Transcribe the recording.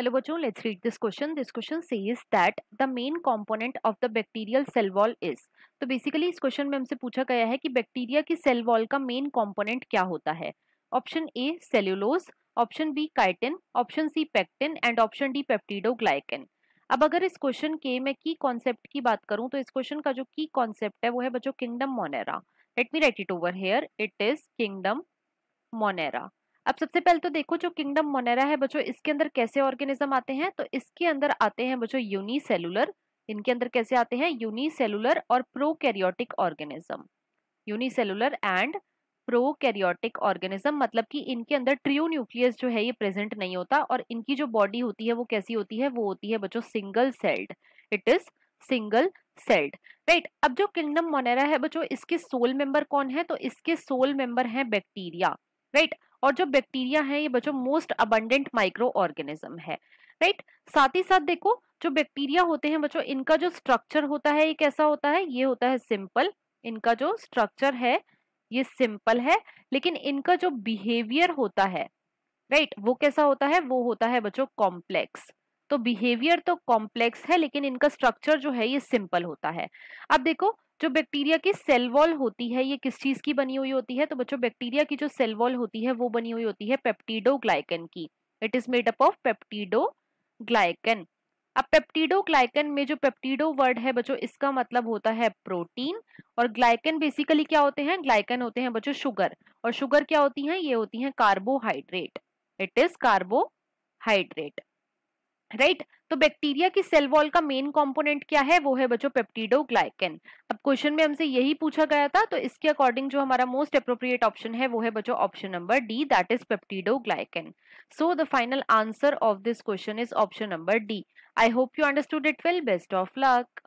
Hello बच्चों, let's read this question. This question says that the main component of the bacterial cell wall is. तो basically इस question में हमसे पूछा गया है कि बैक्टीरिया की सेल वॉल का मेन कंपोनेंट क्या होता है. Option A cellulose, option B chitin, option C pectin and option D peptidoglycan. अब अगर इस क्वेश्चन के मैं की कॉन्सेप्ट की बात करूं तो इस क्वेश्चन का जो की कॉन्सेप्ट है वो है बच्चों kingdom Monera. Let me right it over here. It is kingdom Monera. अब सबसे पहले तो देखो जो किंगडम मोनेरा है बच्चों, इसके अंदर कैसे ऑर्गेनिज्म आते हैं. तो इसके अंदर आते हैं बच्चों यूनिसेलुलर. इनके अंदर कैसे आते हैं? यूनिसेलुलर और prokaryotic organism. Unicellular and prokaryotic organism मतलब कि इनके अंदर ट्रियो न्यूक्लियस जो है ये प्रेजेंट नहीं होता और इनकी जो बॉडी होती है वो कैसी होती है? वो होती है बच्चों single celled. It is single celled. Right. अब जो किंगडम मोनेरा है बच्चों, इसके सोल मेंबर कौन है? तो इसके सोल मेंबर है बैक्टीरिया. राइट. और जो बैक्टीरिया है ये बच्चों मोस्ट अबंडेंट माइक्रो ऑर्गेनिज्म है. राइट. साथ ही साथ देखो जो बैक्टीरिया होते हैं बच्चों, इनका जो स्ट्रक्चर होता है ये कैसा होता है? ये होता है सिंपल. इनका जो स्ट्रक्चर है ये सिंपल है, लेकिन इनका जो बिहेवियर होता है, राइट, वो कैसा होता है? वो होता है बच्चों कॉम्प्लेक्स. तो बिहेवियर तो कॉम्प्लेक्स है लेकिन इनका स्ट्रक्चर जो है ये सिंपल होता है. अब देखो जो बैक्टीरिया की सेल वॉल होती है ये किस चीज की बनी हुई होती है? तो बच्चों बैक्टीरिया की जो सेल वॉल होती है वो बनी हुई होती है पेप्टिडोग्लाइकन की. It is made up of peptidoglycan. अब पेप्टिडोग्लाइकन में जो पेप्टिडो वर्ड है बच्चों, इसका मतलब होता है प्रोटीन. और ग्लाइकन बेसिकली क्या होते हैं? ग्लाइकन होते हैं बच्चों शुगर. और शुगर क्या होती है? ये होती है carbohydrate. It is carbohydrate. Right. तो बैक्टीरिया की सेल वॉल का मेन कंपोनेंट क्या है? वो है बच्चों पेप्टिडोग्लाइकन. अब क्वेश्चन में हमसे यही पूछा गया था तो इसके अकॉर्डिंग जो हमारा मोस्ट अप्रोप्रिएट ऑप्शन है वो है बच्चों option number D, that is peptidoglycan. So the final answer of this question is option number D. I hope you understood it well. Best of luck.